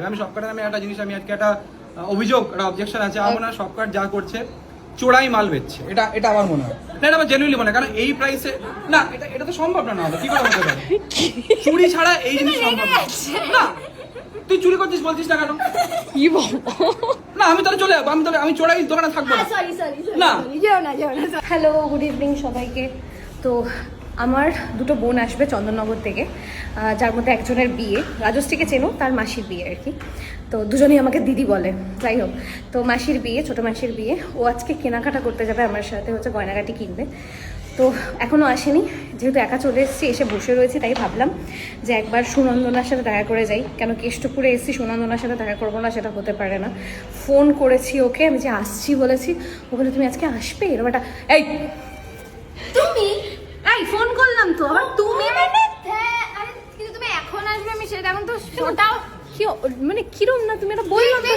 আমি সবকার নামে একটা জিনিস, আমি আজকে একটা অভিযোগ, একটা অবজেকশন আছে। আমার মনে হয় সবকার যা করছে চোরাই মাল বেচছে, এটা আমার মনে হয়। না, এটা আমার জেনুইনলি মনে হয়, কারণ এই প্রাইসে না, এটা তো সম্ভব না। কি করে হতে পারে? চুরি ছাড়া এই জিনিস সম্ভব না। না, তুই চুরি করছিস বলছিস না কেন? কি বলবো না, আমি তাহলে চলে যাবো, আমি চোরাই দোকানে থাকবো না। না, হ্যালো, গুড ইভিনিং সবাইকে। তো আমার দুটো বোন আসবে চন্দননগর থেকে, যার মধ্যে একজনের বিয়ে, রাজশ্রীকে চেনো, তার মাসির বিয়ে আর কি। তো দুজনেই আমাকে দিদি বলে, যাই হোক। তো মাসির বিয়ে, ছোটো মাসির বিয়ে, ও আজকে কেনাকাটা করতে যাবে আমার সাথে, হচ্ছে গয়নাগাটি কিনবে। তো এখনও আসেনি, যেহেতু একা চলে এসেছি, এসে বসে রয়েছি, তাই ভাবলাম যে একবার সুনন্দনার সাথে দেখা করে যাই। কেন কেষ্টপুরে এসেছি, সুনন্দনার সাথে দেখা করবো না সেটা হতে পারে না। ফোন করেছি ওকে, আমি যে আসছি বলেছি, ও বলে তুমি আজকে আসবে, এরকম একটা এই তুমি এই ফোন করলাম তো আবার তুমি মানে হ্যাঁ, আরে কিন্তু তুমি এখন আসবে, আমি সেটা এখন তো ওটাও কি মানে কিরম না, তুমি এটা বললাম তো।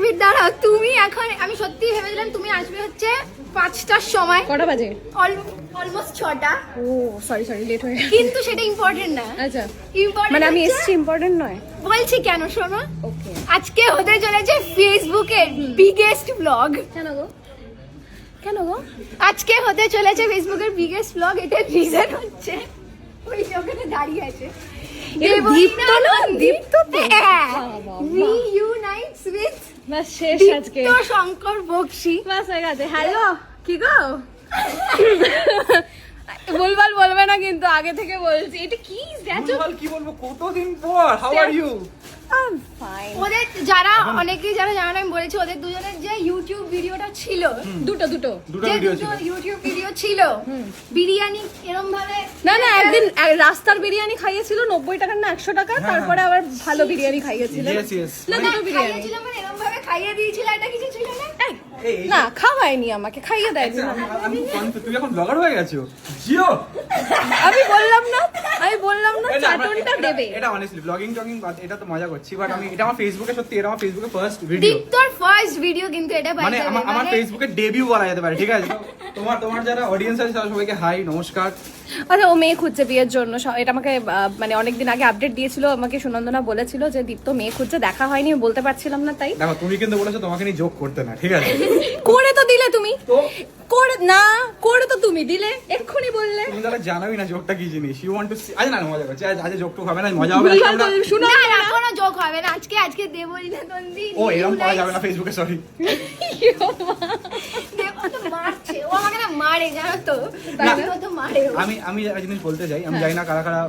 ওয়েট দাঁড়াও, তুমি এখন, আমি সত্যি ভেবেছিলাম তুমি আসবে হচ্ছে 5টার সময়। কটা বাজে? অলমোস্ট 6টা। ও সরি লেট হয়ে গেছে। কিন্তু সেটা ইম্পর্টেন্ট না। আচ্ছা, ইম্পর্টেন্ট মানে আমি এসছি ইম্পর্টেন্ট নয়। বলছি কেন, শোনো। ওকে, আজকে হতে চলেছে ফেসবুকের বিগেস্ট ব্লগ। কেন গো? আজকে হতে চলেছে ফেসবুকের বিগেস্ট ব্লগ। এটার রিজন হচ্ছে ওই ওখানে দাঁড়িয়ে আছে দীপ্ত না? দীপ্ত তো? হ্যাঁ, বাবা, রিইউনাইটস উইথ বাস শেষ আজকে, দীপ্ত শঙ্কর বক্সি। বাস হয়ে গেছে। হ্যালো, কি গো? বলবাল বলবে না কিন্তু, আগে থেকে বলছি। এটা কি স্ট্যাচু? কি বলবো, কতদিন পর। How are you? ফাইন। ওদের যারা অনেকেই যারা জানেন, আমি বলেছি ওদের দুজনের যে ইউটিউব ভিডিওটা ছিল, দুটো দুটো যে ভিডিও দুটো ছিল। ইউটিউব ভিডিও ছিল, বিরিয়ানি এরকম ভাবে না একদিন রাস্তার বিরিয়ানি খাইয়েছিল 90 টাকার না 100 টাকা, তারপরে আবার ভালো বিরিয়ানি খাইয়েছিল। Yes, yes. না দুটো বিরিয়ানি খাইয়েছিল, মানে এরকম ভাবে খাইয়ে দিয়েছিল, এটা কিছু ছিল না। না, খাওয়ায়নি আমাকে, খাইয়ে দেয়নি। তুই এখন ব্লগার হয়ে গেছো, জিও। আমি বললাম না চাটনটা দেবে। এটা অনেস্টলি ব্লগিং টগিং এটা তো মজা করছি, বাট আমি এটা আমার ফেসবুকে, সত্যি এটা আমার ফেসবুকে ফার্স্ট ভিডিও, দীপ্তর ফার্স্ট ভিডিও কিন্তু এটা, মানে আমার ফেসবুকে ডেবিউ বলা যেতে পারে, ঠিক আছে? তো তোমার যারা অডিয়েন্স আছে তারা সবাইকে হাই, নমস্কার। আচ্ছা, ও মেয়ে খুঁজছে বিয়ের জন্য, এটা আমাকে মানে অনেকদিন আগে আপডেট দিয়েছিল আমাকে, সুনন্দনা বলেছিল যে দীপ্ত মেয়ে খুঁজছে, দেখা হয়নি, আমি বলতে পারছিলাম না তাই। দেখো, তুমি কিন্তু বলেছো তোমাকে নিয়ে জোক করতে না, ঠিক আছে? করে তো দিলে তুমি, তো করে তো তুমি দিলে, এক্ষুনি বললে। তুমি তাহলে জানোই না জোকটা কি জিনিস। You want to see? আজ না মজা করছি, আজ জোক টুক হবে না, মজা হবে না। শুনো না, কোনো জোক হবে না আজকে দেবলীনা নন্দী। ও এরকম করা যাবে না ফেসবুকে, সরি। দেবলীনা মারছে, ও আমাকে না মারে, জানো তো? ও তো মারে ও। আমি একটা জিনিস বলতে চাই, আমি জানি না কারা কারা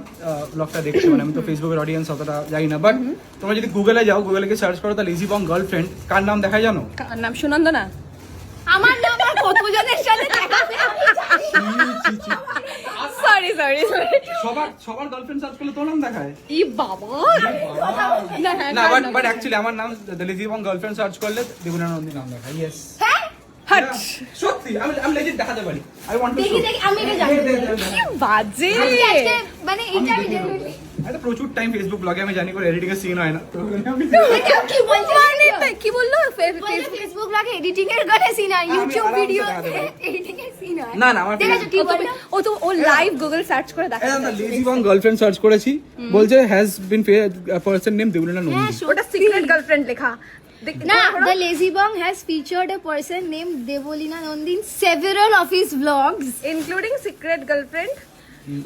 ব্লগটা দেখছো, মানে আমি তো ফেসবুকের অডিয়েন্স অতটা জানি না, বাট তোমরা যদি গুগলে যাও, গুগলে গিয়ে সার্চ করো দ্য লেজি বং গার্লফ্রেন্ড, কার নাম দেখায় জানো? কার নাম? সুনন্দনা। আমার নাম আর কতজনের সাথে দেখা হবে আমি জানি। সরি সবার গার্লফ্রেন্ড সার্চ করলে তোর নাম দেখায়? ই বাবা, না, বাট অ্যাকচুয়ালি আমার নাম the lazy Bong girlfriend search করলে দেবলীনা নন্দী নাম দেখায়। ইয়েস, হ্যাঁ, হাট সত্যি আমি লেজিট দেখাতে পারি। আই ওয়ান্ট টু দেখি আমি এটা জানি। কি বাজে। আজকে মানে এইটা আমি জেনুইনলি এটা প্রচুর টাইম ফেসবুক ব্লগে আমি জানি করে এডিটিং এর সিন হয় না, তো আমি এটা কি বলছে? মানে কি বললো? ফেসবুক ব্লগে এডিটিং এর করে সিন হয়, ইউটিউব আরামসে ভিডিও দেখাতে পারি। এডিটিং এর সিন হয়। না আমার দেখেছো কি বললো? ও লাইভ গুগল সার্চ করে দেখা। লেজি বং গার্লফ্রেন্ড সার্চ করেছি, বলছে has been person name Debolina Nandi. হ্যাঁ, ওটা সিক্রেট গার্লফ্রেন্ড লেখা। না, the lazy bong has featured a person named Devolina Nandi in several of his vlogs, including secret girlfriend.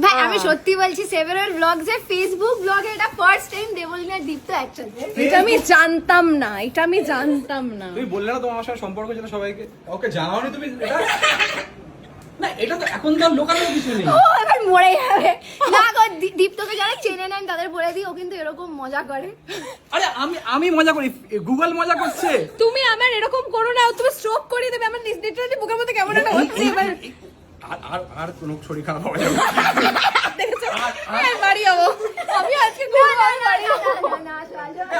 ভাই আমি সত্যি বলছি, several vlogs এ ফেসবুক ব্লগে এটা ফার্স্ট টাইম দেবলীনা দীপ্ত একসাথে। এটা আমি জানতাম না। তুমি বললে না তোমার আমার সাথে সম্পর্ক যেটা সবাইকে, ওকে জানাওনি তুমি এটা? না, এটা তো এখন তো লোকাল কিছু নেই। ও এবার মরে যাবে না গো। দীপ্তকে যারা চেনে নেন তাদের বলে দিই, ও কিন্তু এরকম মজা করে। আরে আমি মজা করি, গুগল মজা করছে। তুমি আমার এরকম করো না, তুমি স্ট্রোক করে দেবে আমার লিটারালি বুকের মধ্যে কেমন একটা হচ্ছে এবার। আর কোনো শরীর খারাপ হবে যাবে। দেখেছো? আর বাড়ি যাবো আমি আজকে ঘুরবো, আর বাড়ি যাবো। না,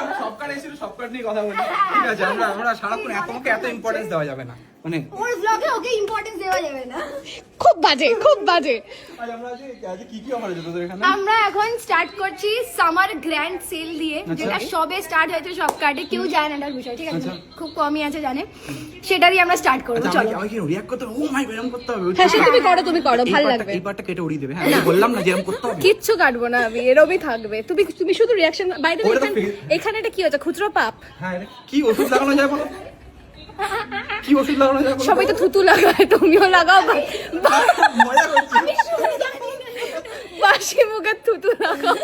আমরা সবকার এসেছিল, সবকার নিয়ে কথা বলি, ঠিক আছে? আমরা সারাক্ষণ তোমাকে এত ইম্পর্টেন্স দেওয়া যাবে না। মানে ওর ব্লগে ওকে ইম্পর্টেন্স দেওয়া যাবে না। খুব বাজে, খুব বাজে। আজ আমরা আজ কি কি অফার আছে তোদের এখানে? আমরা এখন স্টার্ট করছি সামার গ্র্যান্ড সেল দিয়ে, আচ্ছা। যেটা সবে স্টার্ট হয়েছে সব কার্ডে, কেউ জানে না তার বিষয়, ঠিক আছে? আচ্ছা। খুব কমই আছে জানে, সেটা দিয়ে আমরা স্টার্ট করবো। আচ্ছা, চলো। আমি কি রিঅ্যাক্ট করতে হবে? ও মাই এরকম করতে হবে? হ্যাঁ সে তুমি করো, তুমি করো, এই ভালো পার্টটা- লাগবে। এই পার্টটা কেটে উড়িয়ে দেবে। হ্যাঁ আমি বললাম না যে এরকম করতে হবে। কিচ্ছু কাটবো না আমি, এরমই থাকবে। তুমি তুমি শুধু রিয়াকশন। বাইরে ওটা তো এখানে এটা কি হচ্ছে? খুচরো পাপ। হ্যাঁ এটা কি ওষুধ লাগানো যায় বলো? কি ওষুধ লাগানো যায় বলো? সবাই তো থুতু লাগায়, তুমিও লাগাও। মজা করছি। বাসি মুখে থুতু লাগাও,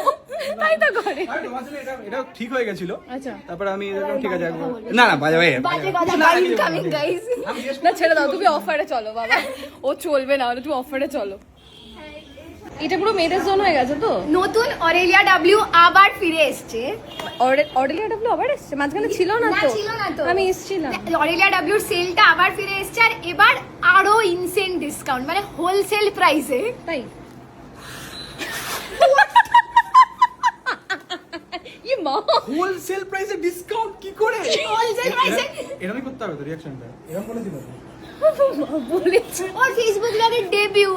তাই তো করে। আরে তোমার জন্য এটা ঠিক হয়ে গেছিল। আচ্ছা তারপরে আমি দেখলাম ঠিক আছে না না বাজে ভাই বাজে কথা, না, guys, coming, guys। আমি জিজ্ঞেস না ছেড়ে দাও, তুমি অফারে চলো বাবা, ও চলবে না, তুমি অফারে চলো। এটা পুরো মেয়েদের জন্য হয়ে গেছে তো। নতুন অরেলিয়া ডাব্লিউ আবার ফিরে এসছে। অর্ডেলিয়া ডাব্লিউ আবার এসছে, মাঝখানে ছিল না না, তো। ছিল না তো। আমি এসছিলাম। অরেলিয়া ডাব্লিউর সেলটা আবার ফিরে এসছে, আর এবার আরো ইনসেন ডিসকাউন্ট, মানে হোলসেল প্রাইসে। তাই ই মা, হোলসেল প্রাইসে ডিসকাউন্ট কি করে? হোলসেল প্রাইসে এরকমই করতে হবে তো রিঅ্যাকশনটা। এরকম করে দিবা। বলেছে। ওর ফেসবুক ব্লগের ডেবিউ।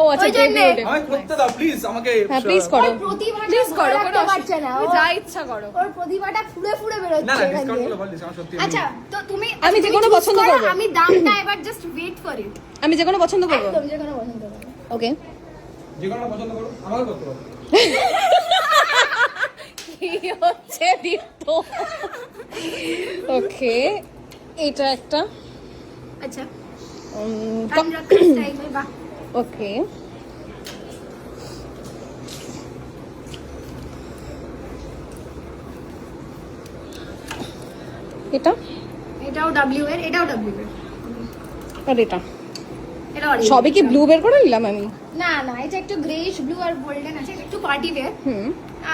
ও আচ্ছা, ওই জন্যে। debut। আমাকে করতে দাও প্লিজ আমাকে। হ্যাঁ প্লিজ করো, ওর প্রতিভাটা প্লিজ করো, ধরে কোনো রাখতে পারছে না, তুমি ও। যা ইচ্ছা করো। ওর প্রতিভাটা ফুলে ফুলে বেরোচ্ছে না না এখান ডিসকাউন্ট দিয়ে। গুলো বল ডিসকাউন্ট সত্যি। আচ্ছা, তো তুমি আমি তুমি যেকোনো choose পছন্দ করো, করবো। আমি দামটা এবার জাস্ট ওয়েট ফর ইট। আমি যে কোনো পছন্দ করবো। একদম যে কোনো পছন্দ করো। ওকে, যে কোনো পছন্দ করো আমাকে করতে পারো। কি হচ্ছে দীপ্ত? ওকে, এটা একটা আচ্ছা, আনরাক্কা স্টাইলে, বাহ। ওকে, এটা এটাও ডাব্লিউ এর, এটাও ডাব্লিউ এর, আর এটা এটা অরেঞ্জ। সবই কি ব্লু বের করে নিলাম আমি? না না, এটা একটু গ্রেইশ ব্লু আর গোল্ডেন আছে, এটা একটু পার্টি ওয়্যার। হুম,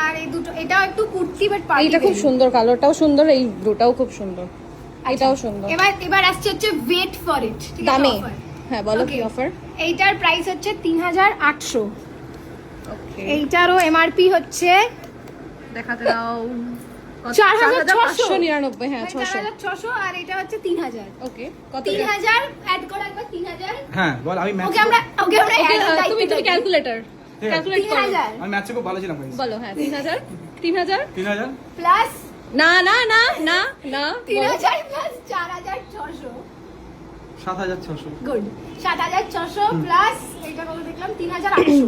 আর এই দুটো, এটাও একটু কুর্তি বাট পার্টি। এইটা খুব সুন্দর, কালারটাও সুন্দর, এই ব্লুটাও খুব সুন্দর, এটাও সুন্দর। এবার আসছে হচ্ছে ওয়েট ফর ইট, ঠিক আছে? দামে offer। হ্যাঁ বলো কি Okay. অফার? এইটার প্রাইস হচ্ছে 3800। ওকে, এইটারও এমআরপি হচ্ছে দেখাতে দাও। 4599। হ্যাঁ 600। 4600, আর এটা হচ্ছে 3000। ওকে, কত? 3000 অ্যাড করো একবার, 3000। হ্যাঁ বল আমি ম্যাথ ওকে আমরা Okay, add তুমি দায়িত্ব দিই। ক্যালকুলেটর ঠিক আছে। ক্যালকুলেট করো। 3000 আমি ম্যাথে খুব ভালো ছিলাম ভাই। বলো। হ্যাঁ 3000 3000 3000 প্লাস না না না না না 3000 প্লাস 4600। 7600 গুড। 7600 প্লাস এটা কত দেখলাম, 3800।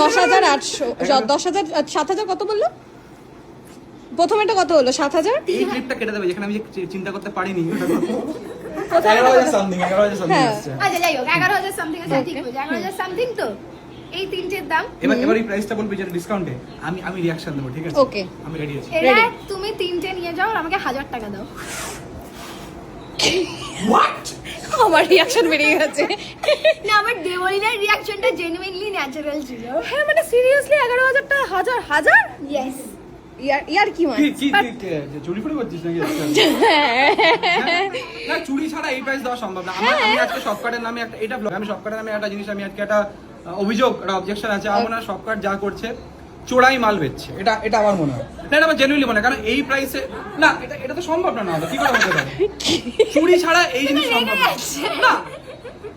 10800 10000 7000 কত বললো? প্রথমেটা কত হলো? 7000। এই ক্লিপটা কেটে দেবে যেখানে আমি যে চিন্তা করতে পারিনি। 11,000 সামথিং 11,000 সামথিং হ্যাঁ। আসছে। আচ্ছা যাই হোক, 11000 সামথিং আছে, ঠিক আছে? 11000 সামথিং। তো এই তিনটের দাম। এবার এই প্রাইসটা বলবি যেটা ডিসকাউন্টে আমি রিঅ্যাকশন দেবো ঠিক আছে? Okay. আমি রেডি আছি। এরা Ready? তুমি তিনটে নিয়ে যাও আর আমাকে 1000 টাকা দাও। হোয়াট? আমার রিঅ্যাকশন বেরিয়ে গেছে। না, আমার দেওয়ালিনার রিঅ্যাকশনটা জেনুইনলি ন্যাচারাল ছিল। হ্যাঁ মানে সিরিয়াসলি 11000 টাকা, হাজার হাজার ইয়েস। ইয়ার কি মানে? কি চুরি করে করছিস নাকি? না চুরি ছাড়া এই প্রাইস দেওয়া সম্ভব না। আমি আজকে শপকার্টের নামে একটা এটা ব্লগ, আমি শপকার্টের নামে একটা জিনিস, আমি আজকে একটা অভিযোগ, একটা অবজেকশন আছে আমার মনে হয় শপকার্ট যা করছে চোরাই মাল বেচছে। এটা আমার মনে হয় না, এটা আমার জেনুইনলি মনে হয়। কারণ এই প্রাইসে না, এটা তো সম্ভব না। না কি করে হতে পারে? চুরি ছাড়া এই জিনিস সম্ভব না। না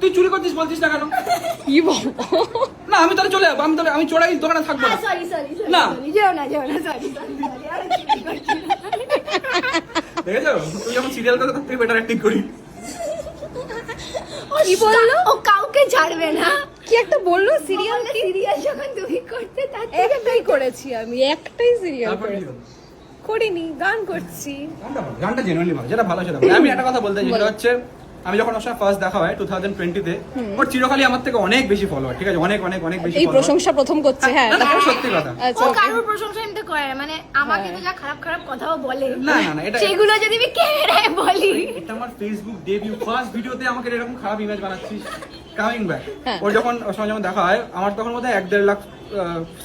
তুই চুরি করছিস বলছিস না কেন? কি বাবা, না আমি তাহলে চলে যাবো, আমি চোরাই দোকানে থাকবো না। সরি সরি না। যেও না সরি। দেখেছো তুই যখন সিরিয়াল করতে তার থেকে বেটার অ্যাক্টিং করি। কি বললো? ও কাউকে ছাড়বে না। কি একটা বললো? সিরিয়াল সিরিয়াল যখন তুমি করতে, তার থেকে একটাই করেছি আমি, একটাই সিরিয়াল তারপর কি করেছি। হলো? করিনি, গান করছি। গানটা জেনুইনলি ভালো, যেটা ভালো সেটা ভালো। আমি একটা কথা বলতে চাই, যেটা হচ্ছে আমি যখন ওর সঙ্গে ফার্স্ট দেখা হয় 2020-তে, ওর চিরকালই আমার থেকে অনেক বেশি ফলোয়ার, ঠিক আছে? অনেক অনেক অনেক বেশি এই follower। প্রশংসা প্রথম করছে। হ্যাঁ না, না, এটা সত্যি কথা। আচ্ছা ও okay. কারোর প্রশংসা এমনি করে না, মানে আমাকে তো যা খারাপ খারাপ কথাও বলে, না, না, না, এটা- সেগুলো যদি আমি ক্যামেরায় বলি। এটা আমার ফেসবুক ডেবিউ, ফার্স্ট ভিডিওতে আমাকে এরকম খারাপ ইমেজ বানাচ্ছিস। কামিং ব্যাক, হ্যাঁ। ওর যখন ওর সঙ্গে যখন দেখা হয়, আমার তখন বোধহয় 1.5 লাখ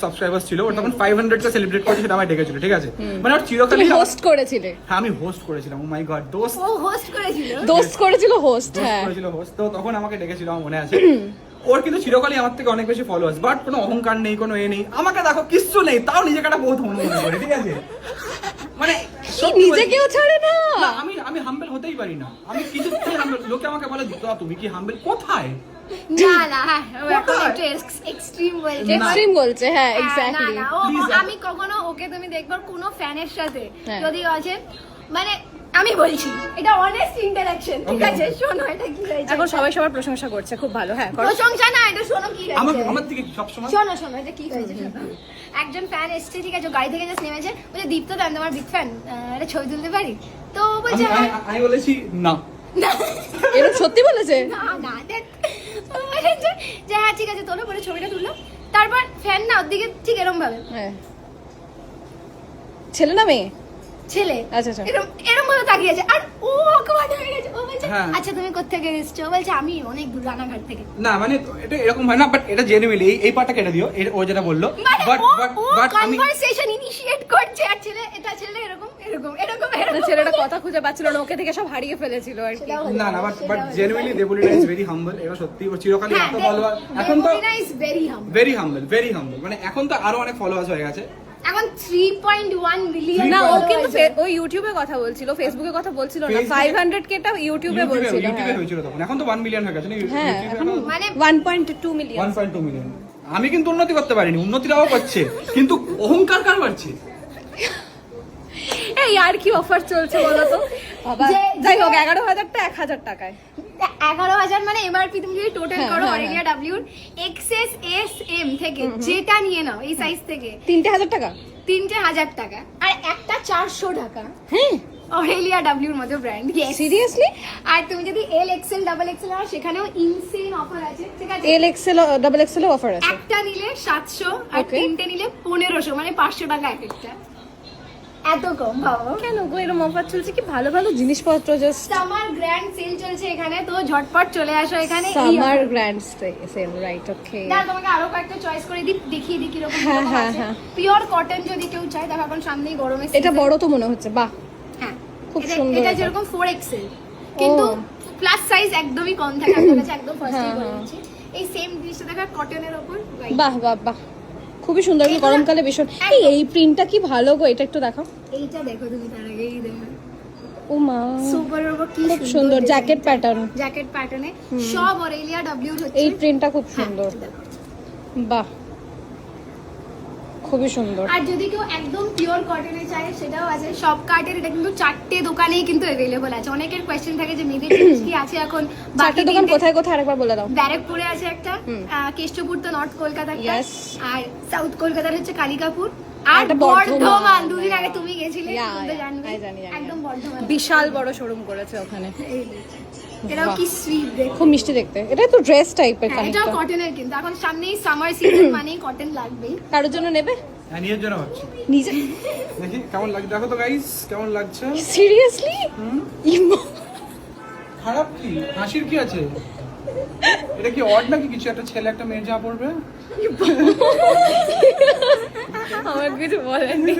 সাবস্ক্রাইবার্স ছিল। ওর তখন 500টা সেলিব্রেট করেছে, সেটা আমায় ডেকেছিল, ঠিক আছে? মানে ওর চিরকালই তুমি হোস্ট করেছিলে? হ্যাঁ আমি হোস্ট করেছিলাম। ও মাই গড, দোস্ত ও হোস্ট করেছিল। দোস্ত করেছিল হোস্ট। হ্যাঁ করেছিল হোস্ট। তো তখন আমাকে ডেকেছিল, আমার মনে আছে। ওর কিন্তু চিরকালই আমার থেকে অনেক বেশি ফলোয়ার্স, বাট কোনো অহংকার নেই, কোনো এ নেই। আমাকে দেখো কিচ্ছু নেই, তাও নিজেকে একটা বহুত মনে করে, ঠিক আছে? মানে কি নিজেকেও ছাড়ে না? না, আমি হাম্বল হতে মানতেই পারি না, আমি কিছুতেই হাম্বল। লোকে আমাকে বলে "দাদা, তুমি কি হাম্বল?" কোথায়? না না, হ্যাঁ ও এখন একটু এক্সট্রিম বলছে। এক্সট্রিম বলছে, হ্যাঁ হ্যাঁ, এক্স্যাক্টলি। না, না, Please, আমি কখনো ওকে তুমি দেখবার কোনো ফ্যানের সাথে হ্যাঁ। যদি আছে মানে আমি বলছি এটা অনেস্ট ইন্টারঅ্যাকশন, ঠিক Okay, আছে? okay. শোনো এটা কি হয়েছে। এখন সবাই সবার প্রশংসা করছে, খুব ভালো। হ্যাঁ করো। প্রশংসা না, এটা শোনো কি আমার হয়েছে। আমার দিকে সব সময় শোনো শোনো এটা কি হয়েছে শোনো। একজন ফ্যান এসছে, ঠিক আছে, ও গাড়ি থেকে জাস্ট নেমেছে, বলে দীপ্ত দা, আমি তোমার বিগ ফ্যান, একটা ছবি তুলতে পারি? তো ও বলছে আমি বলেছি না। এরকম সত্যি বলেছে? না না, দেখ ও বলেছে যে হ্যাঁ ঠিক আছে তোলো, বলে ছবিটা তুললো। তারপর ফ্যান না ওর দিকে ঠিক এরকম ভাবে, হ্যাঁ। ছেলে না মেয়ে? ছেলে আচ্ছা, আচ্ছা। এরকম এরকম ভাবে তাকিয়েছে, আর ও অকওয়ার্ড হয়ে গেছে। ও বলছে হ্যাঁ। আচ্ছা তুমি কোত্থেকে এসেছো? ও বলছে আমি অনেক দূর রানাঘাট থেকে। না মানে এটা এরকম হয় না, বাট এটা জেনুইনলি এই পার্টটা কেটে দিও, ও যেটা বললো। মানে বাট ও বাট ও বাট আমি কনভারসেশন ইনিশিয়েট করছে, আর ছেলে এরকম এরকম এরকম না, এরকম ছেলেটা কথা খুঁজে পাচ্ছিল না, ওকে থেকে সব হারিয়ে ফেলেছিল আর কি। সেটাও হতে না না, পারে, বাট সেটাও বাট হতে জেনুইনলি পারে। Debolina is very humble. এটা সত্যি, ওর চিরকালই হ্যাঁ, এত ফলোয়ার। এখন তো Debolina is very humble। Very humble, মানে এখন তো আরো অনেক ফলোয়ার্স হয়ে গেছে। এখন 3.1 মিলিয়ন। না, ও 3.1 কিন্তু ওই ইউটিউবে কথা বলছিল, ফেসবুকে কথা বলছিল না। Facebook 500 কেটা ইউটিউবে বলছিল। ইউটিউবে হয়েছিল তখন, এখন তো 1 মিলিয়ন হয়ে গেছে না হ্যাঁ, ইউটিউবে। এখন মানে 1.2 মিলিয়ন। 1.2 মিলিয়ন। আমি কিন্তু উন্নতি করতে পারিনি, উন্নতিটাও করছে, কিন্তু অহংকার কার বাড়ছে? এই আর কি অফার চলছে বলো তো বাবা? যাই হোক, 11,000টা 1,000 টাকায়। 11,000 মানে এমআরপি তুমি যদি টোটাল হ্যাঁ, করো হ্যাঁ, অরেলিয়া ডাব্লিউর এক্সএস এস এম থেকে যেটা নিয়ে নাও এই সাইজ থেকে 3,000 টাকা? 3,000 টাকা, আর একটা 400 টাকা হ্যাঁ, অরেলিয়া ডাব্লিউর মতো ব্র্যান্ড। সিরিয়াসলি? আর তুমি যদি এল এক্সেল ডাবল এক্সেল নাও সেখানেও ইনসেন অফার আছে, ঠিক আছে? L XL double XL offer আছে? একটা নিলে 700 আর Okay. তিনটে নিলে 1500, মানে 500 টাকা এক একটা। এত কম ভাবো। কেন গো এরকম অফার চলছে? কি ভালো ভালো জিনিসপত্র, জাস্ট সামার গ্র্যান্ড সেল চলছে এখানে, তো ঝটপট চলে আসো এখানে। Summer grand sale, right? Okay. না তোমাকে আরো কয়েকটা চয়েস করে দেখিয়ে দিই কিরকম হ্যাঁ, হ্যাঁ, হ্যাঁ। পিওর কটন যদি কেউ চায়, দেখো এখন সামনেই গরমের এটা season। বড় তো মনে হচ্ছে, বাহ হ্যাঁ খুব এটা- সুন্দর এটা এটা। যেরকম 4XL, কিন্তু ও। প্লাস সাইজ একদমই কম থাকে, আপনার কাছে একদম ফার্স্টে হ্যাঁ, বলে হ্যাঁ। দিচ্ছি। এই সেম জিনিসটা দেখো কটনের উপর বাহ বাহ বাহ, খুবই সুন্দর। এগুলো- গরমকালে ভীষণ। এই প্রিন্টটা কি ভালো গো, এটা একটু দেখাও। এইটা দেখো তুমি, তার আগে এই দেখো ও মা, সুপারের উপর কি খুব সুন্দর জ্যাকেট প্যাটার্ন। জ্যাকেট প্যাটার্নে সব অরেলিয়া ডাব্লিউ হচ্ছে। এই প্রিন্টটা খুব হ্যাঁ, সুন্দর, দেখো। বাহ খুবই সুন্দর। আর যদি কেউ একদম পিওর কটনে চায় সেটাও আছে। সব কার্টের এটা কিন্তু 4টে দোকানেই কিন্তু अवेलेबल আছে। অনেকের কোশ্চেন থাকে যে মেয়েদের জিনিস কি আছে এখন। চারটে দোকান কোথায় কোথায় আরেকবার বলে দাও। ব্যারাকপুরে আছে একটা, কেষ্টপুর তো নর্থ কলকাতা, Yes. আর সাউথ কলকাতার হচ্ছে কালিকাপুর, আর আর একটা বর্ধমান। বর্ধমান। দুদিন আগে তুমি গেছিলে, Yeah, তুমি তো yeah, জানবে। I জানি। একদম বর্ধমান। বিশাল বড় শোরুম করেছে ওখানে, এই যে। এটাও বাহ। কি সুইট দেখো। খুব মিষ্টি দেখতে। এটা তো ড্রেস টাইপের হ্যাঁ, এটাও খানিকটা। কটনের, কিন্তু এখন সামনেই সামার সিজন মানেই কটন লাগবেই। কারোর জন্য নেবে? হ্যাঁ, নিজের জন্য ভাবছি। নিজে? দেখি কেমন লাগছে, দেখো তো গাইস কেমন লাগছে। সিরিয়াসলি? খারাপ কি, হাসির কি আছে? এটা কি অড নাকি কিছু? একটা ছেলে একটা মেয়ে যা পড়বে। আমার কিছু বলেনি।